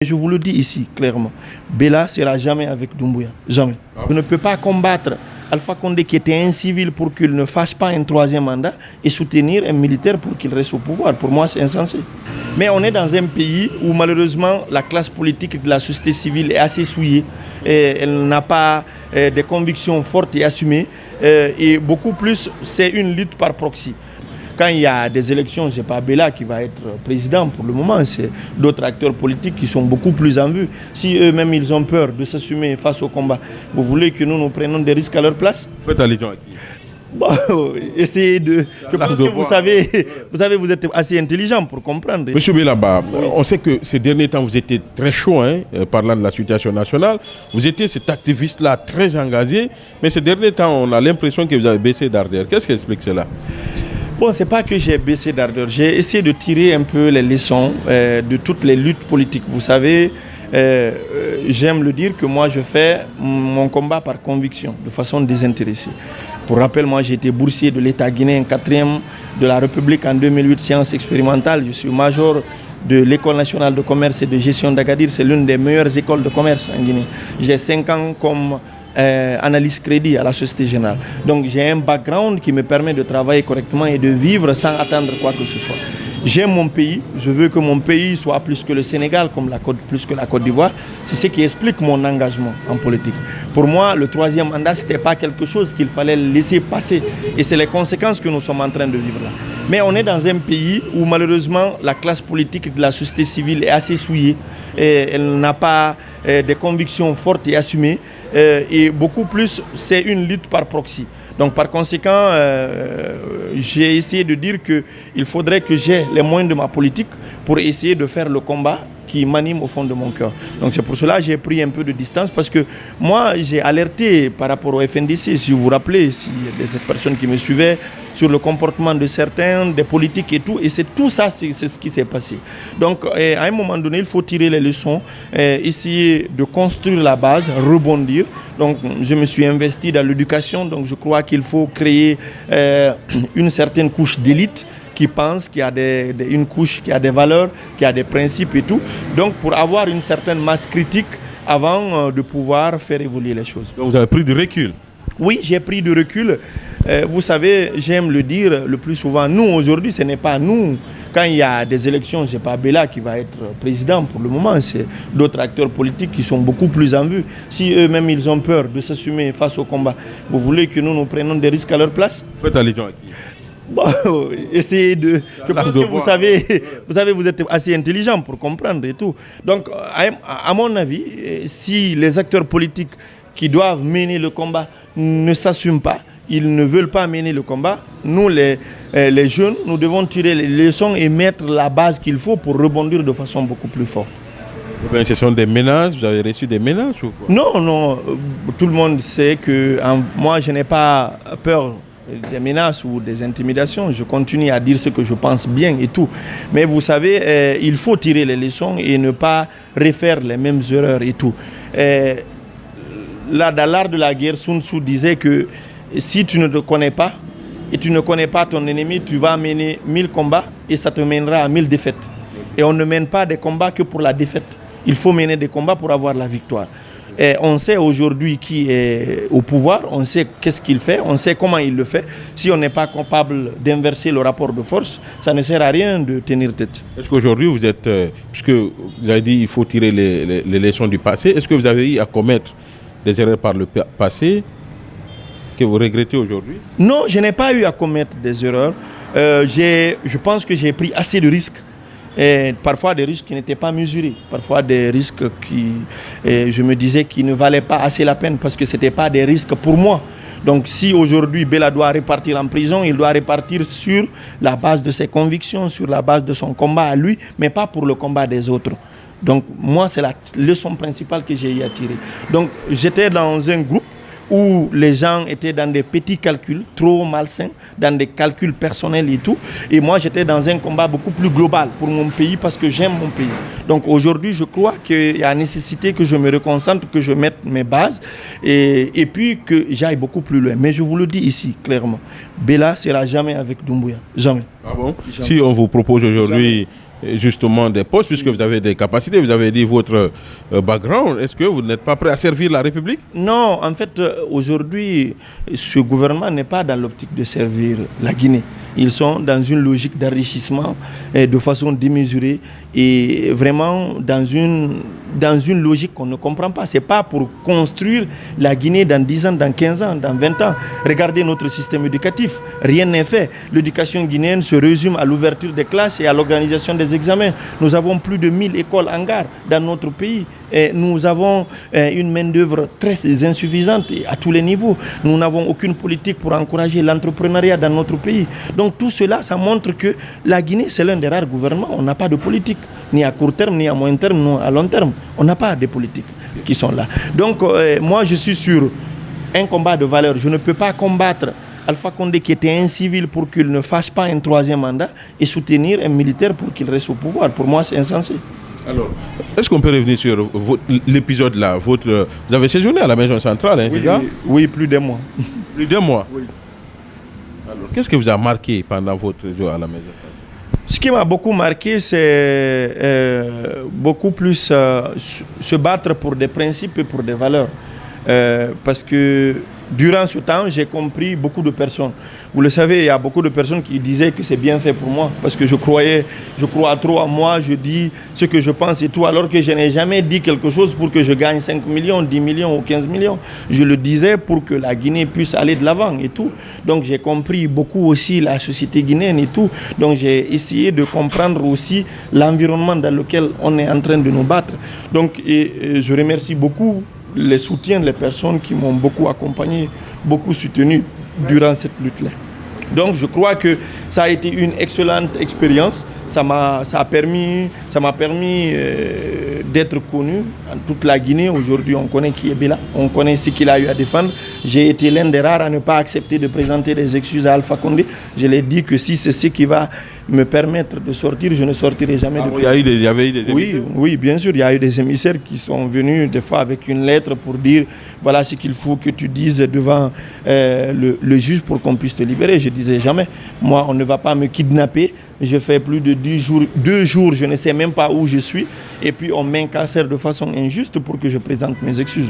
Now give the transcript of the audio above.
Je vous le dis ici clairement, Bella sera jamais avec Doumbouya, jamais. Je ne peux pas combattre Alpha Condé qui était un civil pour qu'il ne fasse pas un troisième mandat et soutenir un militaire pour qu'il reste au pouvoir. Pour moi, c'est insensé. Mais on est dans un pays où malheureusement la classe politique de la société civile est assez souillée. Et elle n'a pas des convictions fortes et assumées. Et beaucoup plus, c'est une lutte par proxy. Quand il y a des élections, ce n'est pas Bella qui va être président pour le moment, c'est d'autres acteurs politiques qui sont beaucoup plus en vue. Si eux-mêmes ils ont peur de s'assumer face au combat, vous voulez que nous prenions des risques à leur place? Faites allusion à qui? Bon, essayez de... Je pense que vous êtes assez intelligent pour comprendre. Monsieur Belaba, on sait que ces derniers temps, vous étiez très chaud, parlant de la situation nationale. Vous étiez cet activiste-là très engagé, mais ces derniers temps, on a l'impression que vous avez baissé d'ardeur. Qu'est-ce qui explique cela? Bon, c'est pas que j'ai baissé d'ardeur. J'ai essayé de tirer un peu les leçons de toutes les luttes politiques. Vous savez, j'aime le dire que moi, je fais mon combat par conviction, de façon désintéressée. Pour rappel, moi, j'ai été boursier de l'État guinéen, 4e de la République en 2008, sciences expérimentales. Je suis major de l'École nationale de commerce et de gestion d'Agadir. C'est l'une des meilleures écoles de commerce en Guinée. J'ai 5 ans comme analyse crédit à la Société Générale. Donc j'ai un background qui me permet de travailler correctement et de vivre sans attendre quoi que ce soit. J'aime mon pays, je veux que mon pays soit plus que le Sénégal, plus que la Côte d'Ivoire. C'est ce qui explique mon engagement en politique. Pour moi, le troisième mandat, ce n'était pas quelque chose qu'il fallait laisser passer. Et c'est les conséquences que nous sommes en train de vivre là. Mais on est dans un pays où malheureusement la classe politique de la société civile est assez souillée. Et elle n'a pas des convictions fortes et assumées. Et beaucoup plus, c'est une lutte par proxy. Donc par conséquent, j'ai essayé de dire qu'il faudrait que j'ai les moyens de ma politique pour essayer de faire le combat qui m'anime au fond de mon cœur. Donc c'est pour cela que j'ai pris un peu de distance parce que moi j'ai alerté par rapport au FNDC, si vous vous rappelez, si des personnes qui me suivaient sur le comportement de certains, des politiques et tout, et c'est tout ça, c'est ce qui s'est passé. Donc à un moment donné, il faut tirer les leçons, essayer de construire la base, rebondir. Donc je me suis investi dans l'éducation, donc je crois qu'il faut créer une certaine couche d'élite qui pense qu'il y a une couche qui a des valeurs, qui a des principes et tout. Donc pour avoir une certaine masse critique avant de pouvoir faire évoluer les choses. Donc vous avez pris du recul? Oui, j'ai pris du recul. Vous savez, j'aime le dire le plus souvent, nous aujourd'hui, ce n'est pas nous. Quand il y a des élections, ce n'est pas Bella qui va être président pour le moment, c'est d'autres acteurs politiques qui sont beaucoup plus en vue. Si eux-mêmes ils ont peur de s'assumer face au combat, vous voulez que nous prenions des risques à leur place? Faites allusion à qui? Bon, essayez de... Je pense que vous êtes assez intelligent pour comprendre et tout. Donc, à mon avis, si les acteurs politiques qui doivent mener le combat ne s'assument pas, ils ne veulent pas mener le combat, nous, les jeunes, nous devons tirer les leçons et mettre la base qu'il faut pour rebondir de façon beaucoup plus forte. Ben, ce sont des menaces, vous avez reçu des menaces ou quoi? Non, non, tout le monde sait que moi, je n'ai pas peur des menaces ou des intimidations. Je continue à dire ce que je pense bien et tout. Mais vous savez, il faut tirer les leçons et ne pas refaire les mêmes erreurs et tout. Là, dans l'art de la guerre, Sun Tzu disait que si tu ne te connais pas et tu ne connais pas ton ennemi, tu vas mener 1000 combats et ça te mènera à 1000 défaites. Et on ne mène pas des combats que pour la défaite. Il faut mener des combats pour avoir la victoire. Et on sait aujourd'hui qui est au pouvoir, on sait qu'est-ce qu'il fait, on sait comment il le fait. Si on n'est pas capable d'inverser le rapport de force, ça ne sert à rien de tenir tête. Est-ce qu'aujourd'hui vous êtes, puisque vous avez dit qu'il faut tirer les leçons du passé, est-ce que vous avez eu à commettre des erreurs par le passé que vous regrettez aujourd'hui? Non, je n'ai pas eu à commettre des erreurs. Je pense que j'ai pris assez de risques. Et parfois des risques qui n'étaient pas mesurés, parfois des risques je me disais qui ne valaient pas assez la peine parce que ce n'étaient pas des risques pour moi. Donc si aujourd'hui Bella doit repartir en prison, il doit repartir sur la base de ses convictions, sur la base de son combat à lui, mais pas pour le combat des autres. Donc moi, c'est la leçon principale que j'ai eu à tirer. Donc j'étais dans un groupe où les gens étaient dans des petits calculs, trop malsains, dans des calculs personnels et tout. Et moi, j'étais dans un combat beaucoup plus global pour mon pays parce que j'aime mon pays. Donc aujourd'hui, je crois qu'il y a nécessité que je me reconcentre, que je mette mes bases et puis que j'aille beaucoup plus loin. Mais je vous le dis ici, clairement, Bella sera jamais avec Doumbouya. Jamais. Ah bon? Jamais. Si on vous propose aujourd'hui justement des postes, puisque vous avez des capacités, vous avez dit votre background. Est-ce que vous n'êtes pas prêt à servir la République? Non, en fait, aujourd'hui, ce gouvernement n'est pas dans l'optique de servir la Guinée. Ils sont dans une logique d'enrichissement de façon démesurée et vraiment dans une logique qu'on ne comprend pas. Ce n'est pas pour construire la Guinée dans 10 ans, dans 15 ans, dans 20 ans. Regardez notre système éducatif. Rien n'est fait. L'éducation guinéenne se résume à l'ouverture des classes et à l'organisation des examens. Nous avons plus de 1000 écoles hangars dans notre pays. Et nous avons une main-d'œuvre très insuffisante à tous les niveaux. Nous n'avons aucune politique pour encourager l'entrepreneuriat dans notre pays. Donc tout cela, ça montre que la Guinée, c'est l'un des rares gouvernements. On n'a pas de politique, ni à court terme, ni à moyen terme, ni à long terme. On n'a pas de politiques qui sont là. Donc moi, je suis sur un combat de valeur. Je ne peux pas combattre Alpha Condé qui était un civil pour qu'il ne fasse pas un 3e mandat et soutenir un militaire pour qu'il reste au pouvoir. Pour moi, c'est insensé. Alors, est-ce qu'on peut revenir sur l'épisode là? Vous avez séjourné à la maison centrale, hein, Oui, c'est ça? Oui, plus d'un mois. Plus d'un mois? Oui. Alors, qu'est-ce qui vous a marqué pendant votre séjour à la maison centrale? Ce qui m'a beaucoup marqué, c'est beaucoup plus se battre pour des principes et pour des valeurs. Parce que durant ce temps, j'ai compris beaucoup de personnes. Vous le savez, il y a beaucoup de personnes qui disaient que c'est bien fait pour moi. Parce que je crois trop en moi, je dis ce que je pense et tout. Alors que je n'ai jamais dit quelque chose pour que je gagne 5 millions, 10 millions ou 15 millions. Je le disais pour que la Guinée puisse aller de l'avant et tout. Donc j'ai compris beaucoup aussi la société guinéenne et tout. Donc j'ai essayé de comprendre aussi l'environnement dans lequel on est en train de nous battre. Donc et je remercie beaucoup les soutiens, les personnes qui m'ont beaucoup accompagné, beaucoup soutenu durant cette lutte-là. Donc je crois que ça a été une excellente expérience. Ça m'a permis d'être connu en toute la Guinée. Aujourd'hui, on connaît qui est Bella, on connaît ce qu'il a eu à défendre. J'ai été l'un des rares à ne pas accepter de présenter des excuses à Alpha Condé. Je l'ai dit que si c'est ce qui va me permettre de sortir, je ne sortirai jamais de prison. Il y avait eu des émissaires? Oui, bien sûr, il y a eu des émissaires qui sont venus des fois avec une lettre pour dire voilà ce qu'il faut que tu dises devant le juge pour qu'on puisse te libérer. Je disais jamais. Moi, on ne va pas me kidnapper. Je fais plus de 2 jours, je ne sais même pas où je suis. Et puis on m'incarcère de façon injuste pour que je présente mes excuses.